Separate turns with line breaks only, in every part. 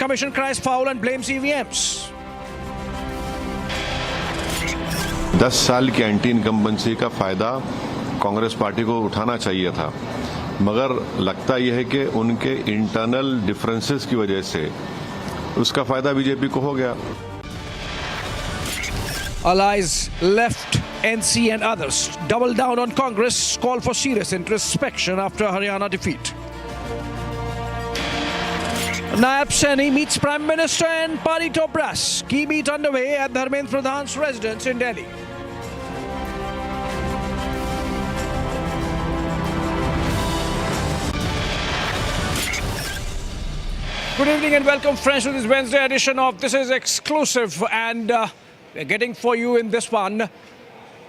Commission cries foul and blames EVMs.
10 साल की anti incumbency का फायदा कांग्रेस पार्टी को उठाना चाहिए था, मगर लगता यह है कि उनके इंटरनल डिफरेंसेस की वजह से उसका फायदा बीजेपी को हो गया।
Allies left, NC and others double down on Congress, call for serious introspection after Haryana defeat. Naib Saini meets Prime Minister and party top brass. Key meet underway at Dharmendra Pradhan's residence in Delhi. Good evening and welcome friends to this Wednesday edition of This Is Exclusive, and we're getting for you in this one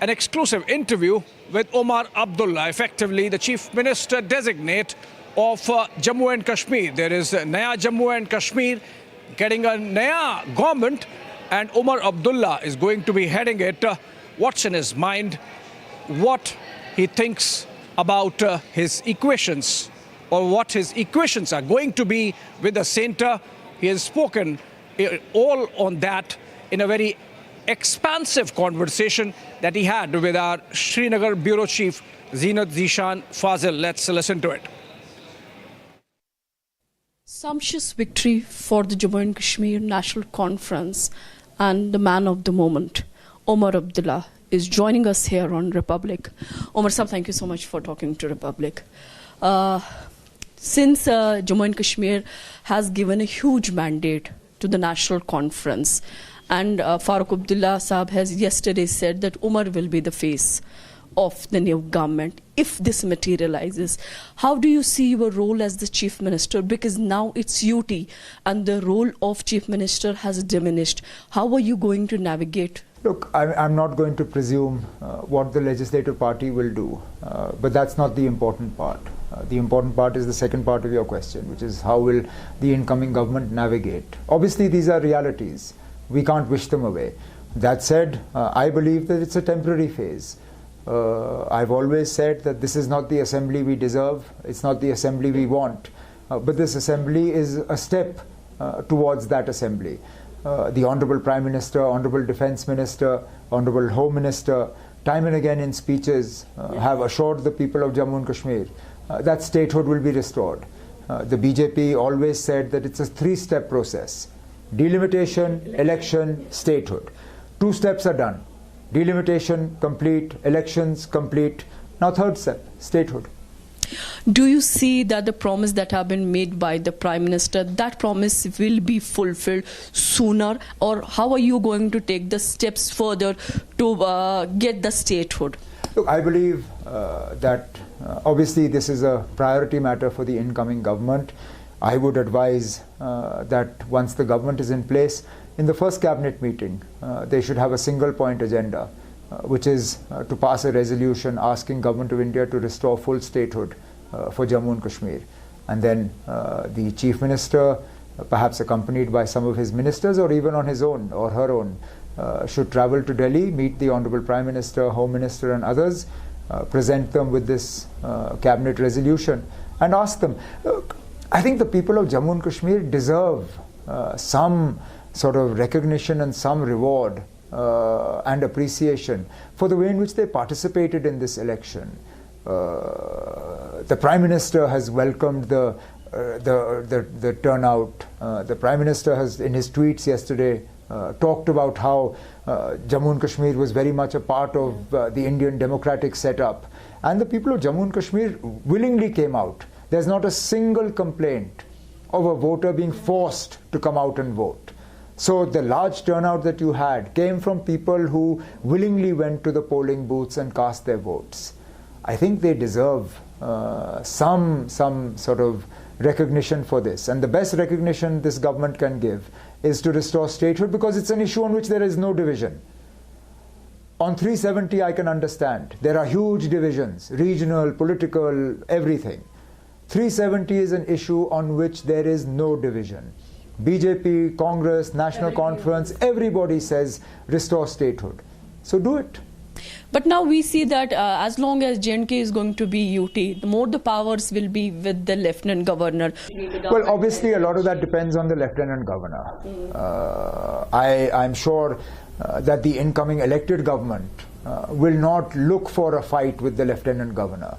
an exclusive interview with Omar Abdullah, effectively the Chief Minister designate of Jammu and Kashmir. There is Naya Jammu and Kashmir getting a Naya government, and Omar Abdullah is going to be heading it. What's in his mind, what he thinks about his equations, or what his equations are going to be with the centre. He has spoken all on that in a very expansive conversation that he had with our Srinagar Bureau Chief Zeenat Zishan Fazil. Let's listen to it.
Sumptuous victory for the Jammu and Kashmir National Conference, and the man of the moment, Omar Abdullah, is joining us here on Republic. Omar Sahab, thank you so much for talking to Republic. Since Jammu and Kashmir has given a huge mandate to the National Conference, and Farooq Abdullah Sahab has yesterday said that Umar will be the face of the new government if this materializes. How do you see your role as the Chief Minister? Because now it's UT and the role of Chief Minister has diminished. How are you going to navigate?
Look, I'm not going to presume what the legislative party will do, but that's not the important part. The important part is the second part of your question, which is how will the incoming government navigate. Obviously, these are realities. We can't wish them away. That said, I believe that it's a temporary phase. I've always said that this is not the assembly we deserve, it's not the assembly we want, but this assembly is a step towards that assembly. The Honourable Prime Minister, Honourable Defence Minister, Honourable Home Minister, time and again in speeches have assured the people of Jammu and Kashmir that statehood will be restored. The BJP always said that it's a three-step process: delimitation, election, statehood. 2 steps are done. Delimitation complete, elections complete. Now third step, statehood.
Do you see that the promise that have been made by the Prime Minister, that promise will be fulfilled sooner, or how are you going to take the steps further to get the statehood?
Look, I believe that obviously this is a priority matter for the incoming government. I would advise that once the government is in place, in the first cabinet meeting, they should have a single point agenda, which is to pass a resolution asking Government of India to restore full statehood for Jammu and Kashmir. And then the Chief Minister, perhaps accompanied by some of his ministers or even on his own or her own, should travel to Delhi, meet the Honourable Prime Minister, Home Minister and others, present them with this cabinet resolution and ask them. Look, I think the people of Jammu and Kashmir deserve some sort of recognition and some reward and appreciation for the way in which they participated in this election. The Prime Minister has welcomed the turnout. The Prime Minister has, in his tweets yesterday, talked about how Jammu and Kashmir was very much a part of the Indian democratic setup. And the people of Jammu and Kashmir willingly came out. There's not a single complaint of a voter being forced to come out and vote. So the large turnout that you had came from people who willingly went to the polling booths and cast their votes. I think they deserve some sort of recognition for this. And the best recognition this government can give is to restore statehood, because it's an issue on which there is no division. On 370, I can understand. There are huge divisions, regional, political, everything. 370 is an issue on which there is no division. BJP, Congress, National Conference, everybody says restore statehood. So do it.
But now we see that as long as J&K is going to be UT, the more the powers will be with the Lieutenant Governor.
Well, obviously, a lot of that depends on the Lieutenant Governor. I'm sure that the incoming elected government will not look for a fight with the Lieutenant Governor,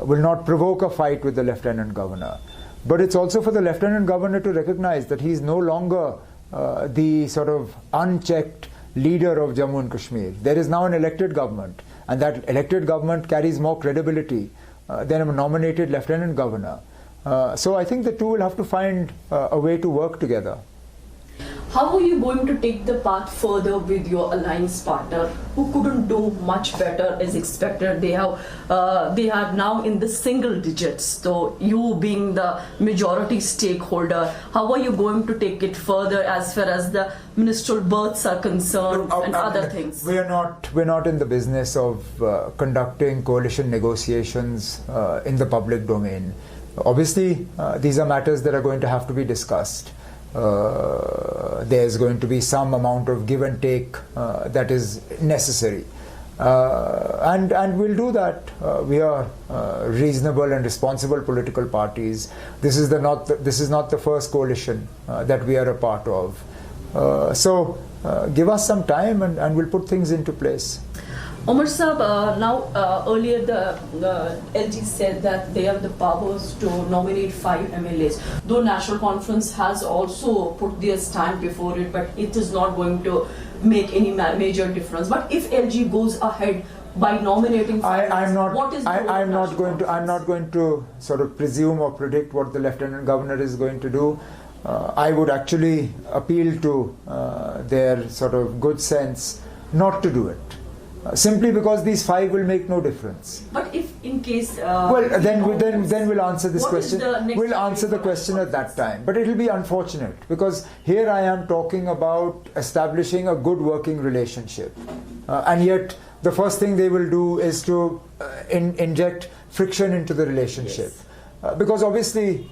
will not provoke a fight with the Lieutenant Governor. But it's also for the Lieutenant Governor to recognize that he's no longer the sort of unchecked leader of Jammu and Kashmir. There is now an elected government, and that elected government carries more credibility than a nominated Lieutenant Governor. So I think the two will have to find a way to work together.
How are you going to take the path further with your alliance partner, who couldn't do much better as expected? They are now in the single digits. So you being the majority stakeholder, how are you going to take it further as far as the ministerial berths are concerned and other things?
We're not in the business of conducting coalition negotiations in the public domain. Obviously, these are matters that are going to have to be discussed. There's going to be some amount of give and take that is necessary, and we'll do that. We are reasonable and responsible political parties. This is not the first coalition that we are a part of. So give us some time, and we'll put things into place.
Omar Saab, earlier the LG said that they have the powers to nominate 5 MLAs. Though National Conference has also put their stand before it, but it is not going to make any major difference. But if LG goes ahead by nominating 5,
I'm not going to sort of presume or predict what the Lieutenant Governor is going to do. I would actually appeal to their sort of good sense not to do it. Simply because these 5 will make no difference.
But if in case...
then we'll answer this question. We'll answer the question at that time. But it will be unfortunate, because here I am talking about establishing a good working relationship. And yet the first thing they will do is to inject friction into the relationship. Yes. Because obviously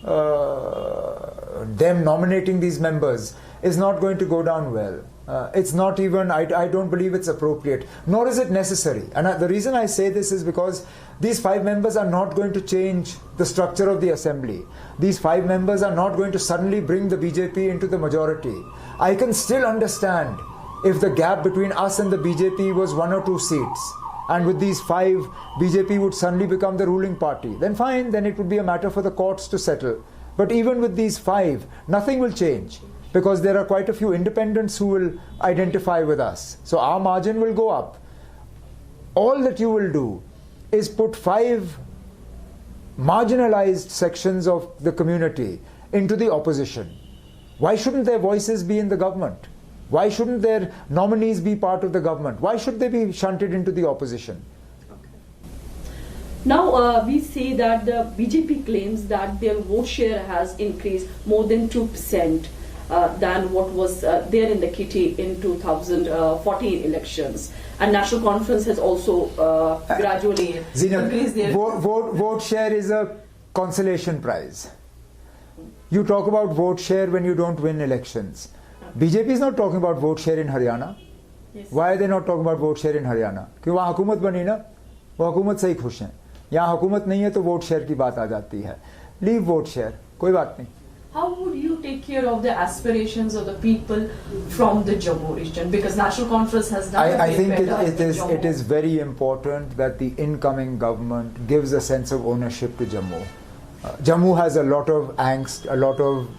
them nominating these members is not going to go down well. It's not even, I don't believe it's appropriate, nor is it necessary. And the reason I say this is because these 5 members are not going to change the structure of the assembly. These 5 members are not going to suddenly bring the BJP into the majority. I can still understand if the gap between us and the BJP was 1 or 2 seats, and with these 5, BJP would suddenly become the ruling party. Then fine, then it would be a matter for the courts to settle. But even with these 5, nothing will change, because there are quite a few independents who will identify with us. So our margin will go up. All that you will do is put 5 marginalized sections of the community into the opposition. Why shouldn't their voices be in the government? Why shouldn't their nominees be part of the government? Why should they be shunted into the opposition?
Now we see that the BJP claims that their vote share has increased more than 2%. Than what was there in the kitty in 2014 elections, and National Conference has also gradually increased their
vote share is a consolation prize. You talk about vote share when you don't win elections. BJP is not talking about vote share in Haryana.
Yes.
Why are they not talking about vote share in Haryana? क्योंकि वहाँ हुकूमत बनी ना, वो हुकूमत से ही खुश हैं. यहाँ हुकूमत नहीं है तो वोट शेयर की बात आ जाती है. Leave vote share, कोई बात नहीं.
How would you take care of the aspirations of the people from the Jammu region? Because National Conference has done
I think it is very important that the incoming government gives a sense of ownership to Jammu. Jammu has a lot of angst, a lot of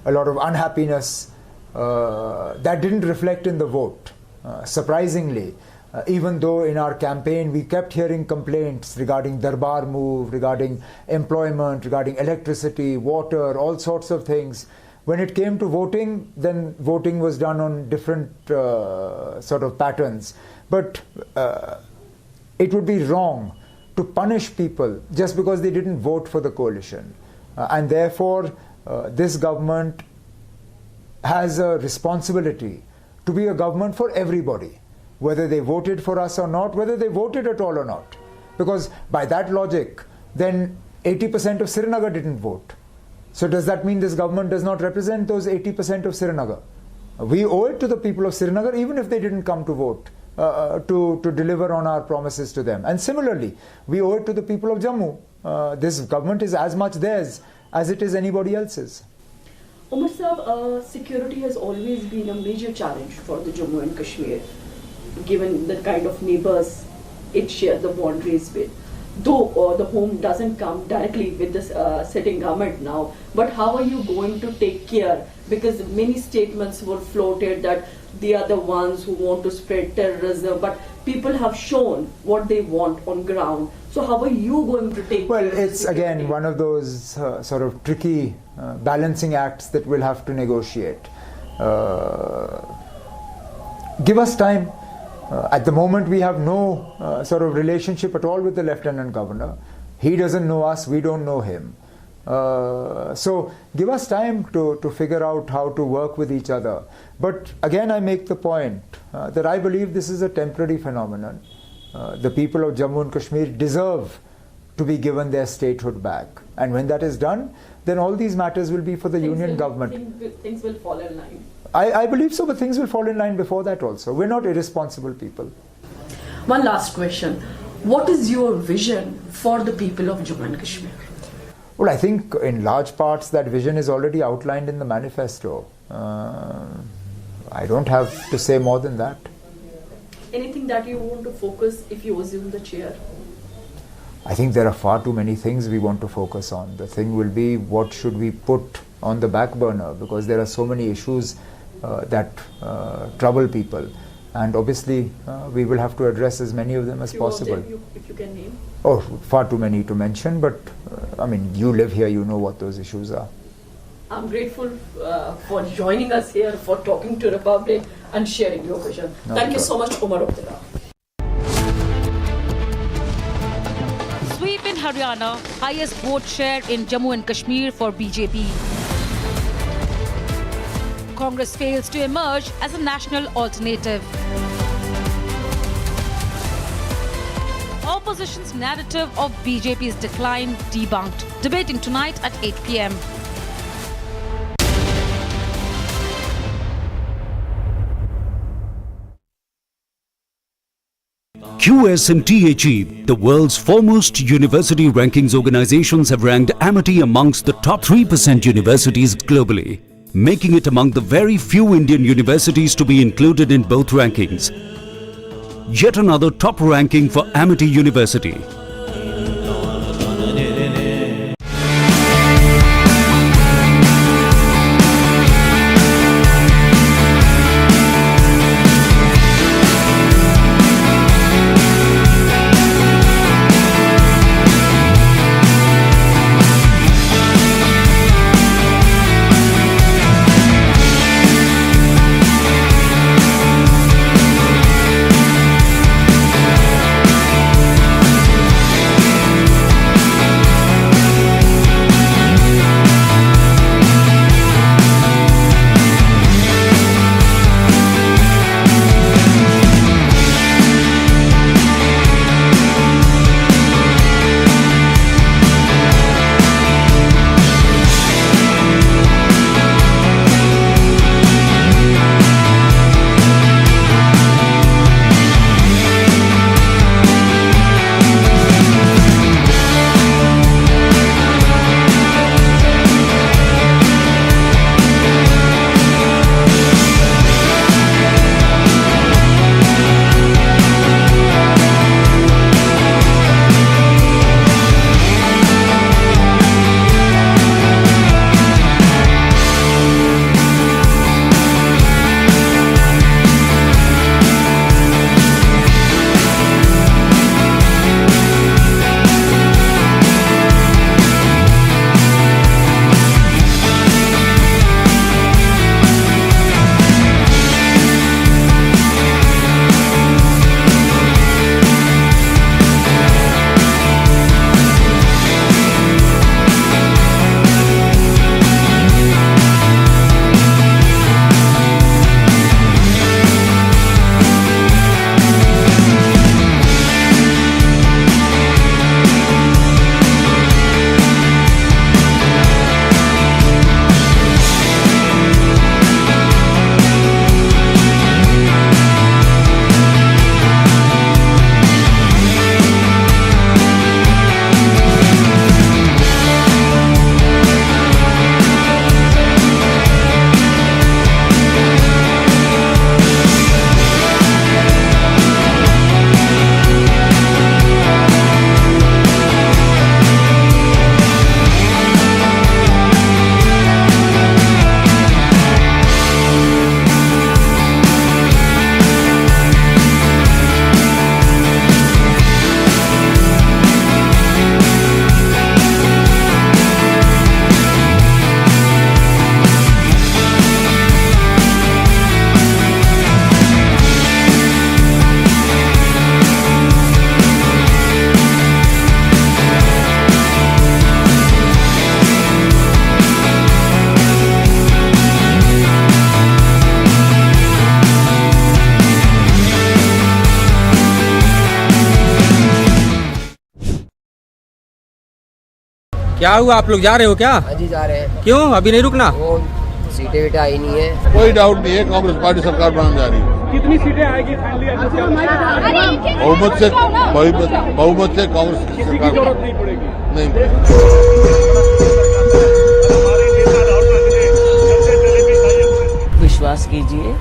a lot of unhappiness that didn't reflect in the vote. Surprisingly, even though in our campaign we kept hearing complaints regarding Darbar move, regarding employment, regarding electricity, water, all sorts of things. When it came to voting, then voting was done on different sort of patterns. But it would be wrong to punish people just because they didn't vote for the coalition. And therefore, this government has a responsibility to be a government for everybody, whether they voted for us or not, whether they voted at all or not. Because by that logic, then 80% of Srinagar didn't vote. So does that mean this government does not represent those 80% of Srinagar? We owe it to the people of Srinagar, even if they didn't come to vote, to deliver on our promises to them. And similarly, we owe it to the people of Jammu. This government is as much theirs as it is anybody else's.
Umar Sahab, security has always been a major challenge for the Jammu and Kashmir, given the kind of neighbors it shares the boundaries with. Though the home doesn't come directly with this sitting government now, but how are you going to take care? Because many statements were floated that they are the ones who want to spread terrorism, but people have shown what they want on ground. So how are you going to take
Well,
care of
it's again one of those sort of tricky balancing acts that we'll have to negotiate. Give us time. At the moment, we have no sort of relationship at all with the Lieutenant Governor. He doesn't know us, we don't know him. So give us time to figure out how to work with each other. But again, I make the point that I believe this is a temporary phenomenon. The people of Jammu and Kashmir deserve to be given their statehood back. And when that is done, then all these matters will be for the union government.
Things will fall in line.
I believe so, but things will fall in line before that also. We're not irresponsible people.
One last question. What is your vision for the people of Jammu and Kashmir?
Well, I think in large parts that vision is already outlined in the manifesto. I don't have to say more than that.
Anything that you want to focus if you assume the chair?
I think there are far too many things we want to focus on. The thing will be, what should we put on the back burner, because there are so many issues that trouble people, and obviously we will have to address as many of them as possible.
If you can name.
Oh, far too many to mention, but I mean, you live here, you know what those issues are.
I'm grateful for joining us here, for talking to Republic and sharing your vision. Thank you so much, Omar Abdullah.
Sweep in Haryana, highest vote share in Jammu and Kashmir for BJP. Congress fails to emerge as a national alternative. Opposition's narrative of BJP's decline debunked. Debating tonight at 8 p.m.
QS&THE, the world's foremost university rankings organizations, have ranked Amity amongst the top 3% universities globally, making it among the very few Indian universities to be included in both rankings. Yet another top ranking for Amity University.
क्या हुआ, आप लोग जा रहे हो क्या?
हाँ जी जा रहे हैं।
क्यों अभी नहीं रुकना?
वो सीटें वीटें आई नहीं है।
कोई डाउट नहीं है, कांग्रेस पार्टी सरकार बनाने जा रही है।
कितनी सीटें आएगी फाइनली?
बहुमत से कांग्रेस की सरकार
जरूरत नहीं पड़ेगी।
नहीं।
विश्वास कीजिए,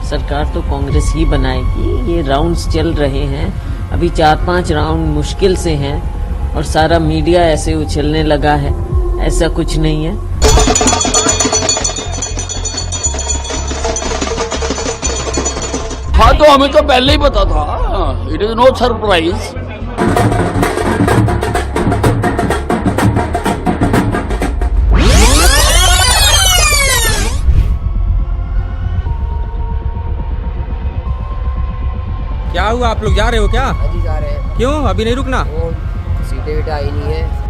सरकार तो कांग्रेस ही बनाएगी। ये राउंड्स चल रहे हैं, अभी 4-5 राउंड मुश्किल से हैं और सारा मीडिया ऐसे उछलने लगा है, ऐसा कुछ नहीं है।
हाँ, तो हमें तो पहले ही पता था, इट इज नो सरप्राइज।
क्या हुआ, आप लोग जा रहे हो क्या?
हाँ जी जा रहे हैं।
क्यों अभी नहीं रुकना?
वो सीटें वीटें आई नहीं है।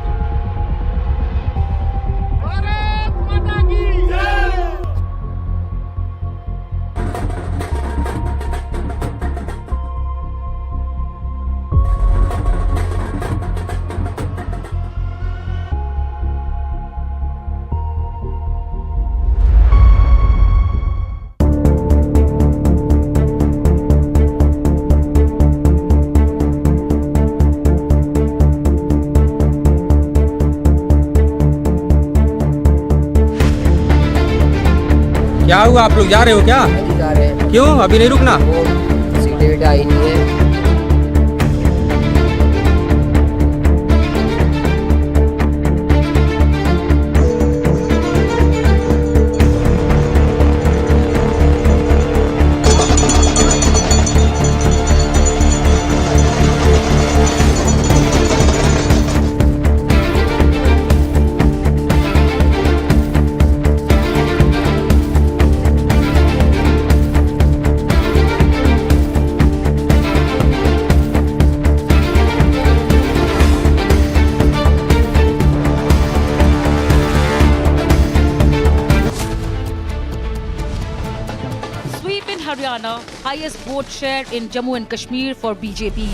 क्या हुआ, आप लोग जा रहे हो क्या?
हाँ जी जा रहे हैं।
क्यों अभी नहीं रुकना?
वो सीटें वीटें आई नहीं है।
Sweep in Haryana, highest vote share in Jammu and Kashmir for BJP.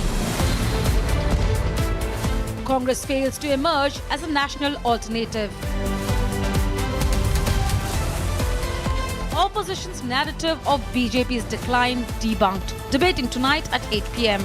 Congress fails to emerge as a national alternative. Opposition's narrative of BJP's decline debunked. Debating tonight at 8 p.m.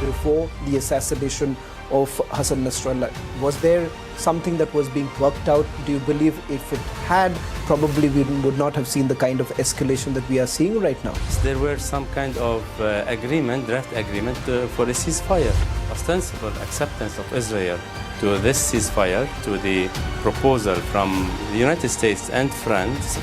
Before the assassination of Hassan Nasrallah, was there something that was being worked out? Do you believe if it had, probably we would not have seen the kind of escalation that we are seeing right now?
There were some kind of agreement, draft agreement for a ceasefire, ostensible acceptance of Israel to this ceasefire, to the proposal from the United States and France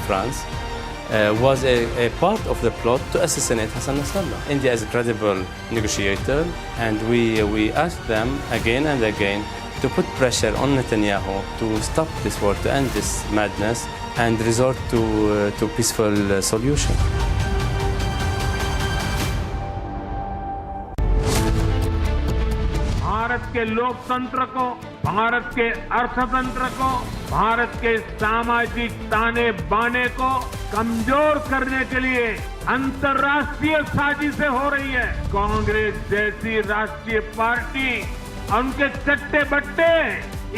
was a part of the plot to assassinate Hassan Nasrallah. India is a credible negotiator, and we asked them again and again to put pressure on Netanyahu to stop this war, to end this madness, and resort to peaceful solution.
Bharat के लोकतंत्र को, भारत के अर्थतंत्र को, भारत के सामाजिक ताने बाने को कमजोर करने के लिए अंतर्राष्ट्रीय साजिशें हो रही है। कांग्रेस जैसी राष्ट्रीय पार्टी और उनके चट्टे बट्टे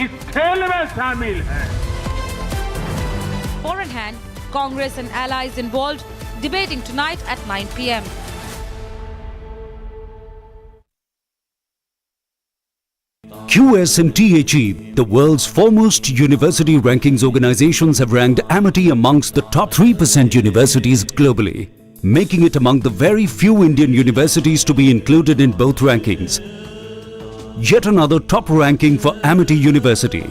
इस खेल में शामिल है।
Foreign hand, Congress and allies involved debating tonight at 9 p.m.
QS&THE, the world's foremost university rankings organizations, have ranked Amity amongst the top 3% universities globally, making it among the very few Indian universities to be included in both rankings. Yet another top ranking for Amity University.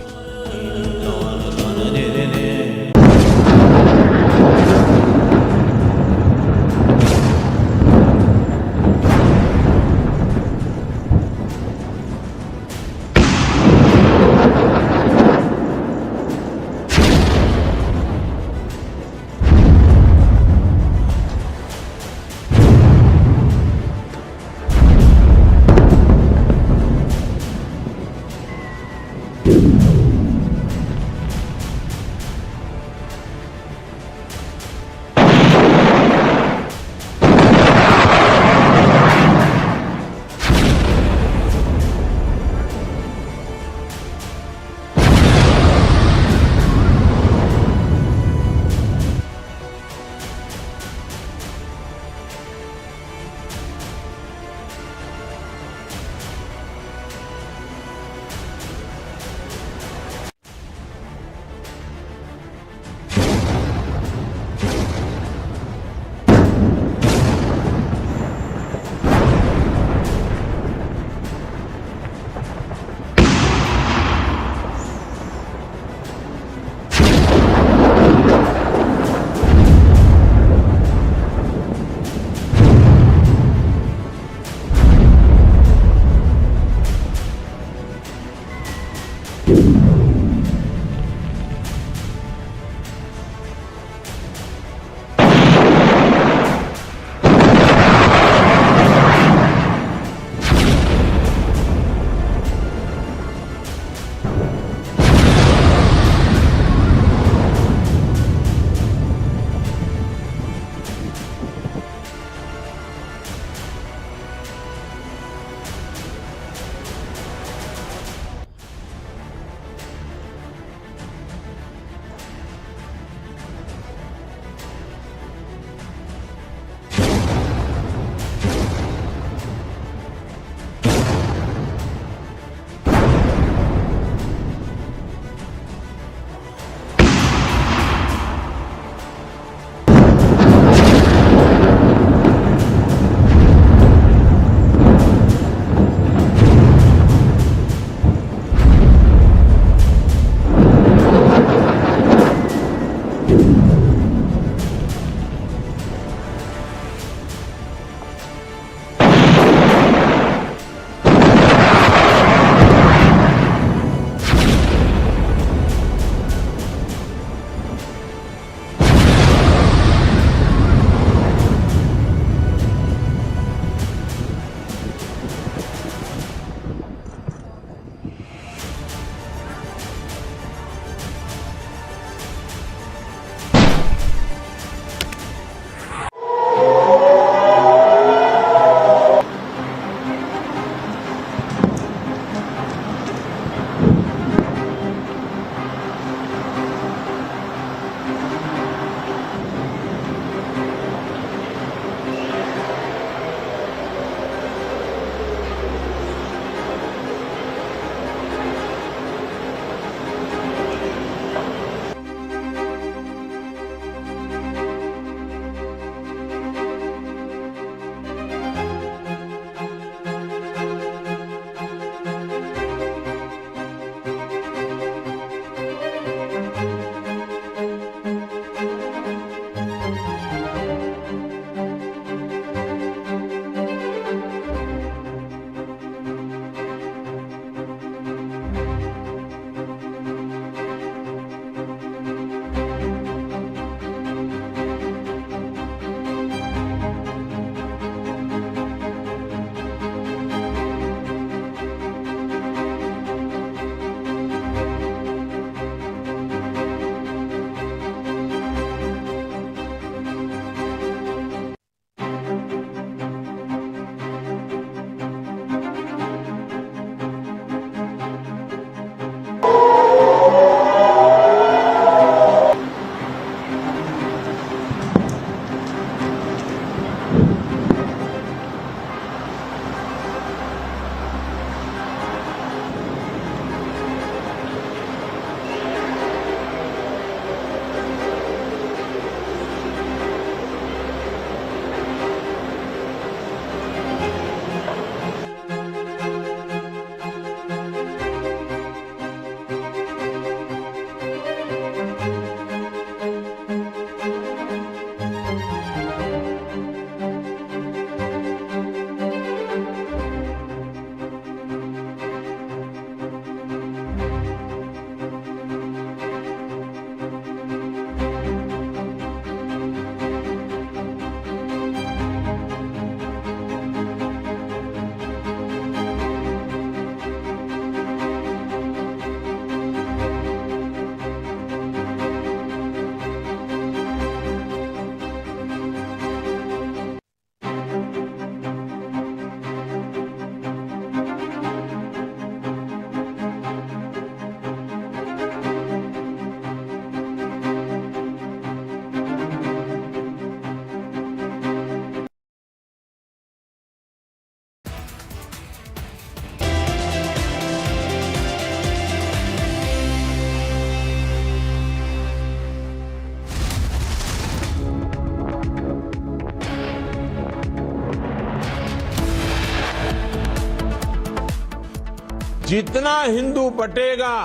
जितना हिंदू बटेगा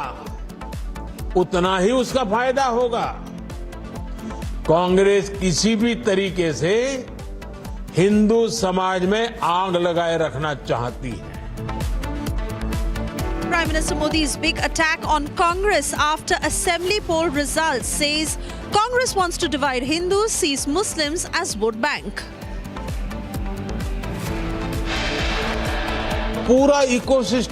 उतना ही उसका फायदा होगा। कांग्रेस किसी भी तरीके से हिंदू समाज में आग लगाए रखना चाहती है।
Prime Minister Modi's big attack on Congress after assembly poll results says Congress wants to divide Hindus, sees Muslims as vote bank.
पूरा इकोसिस्टम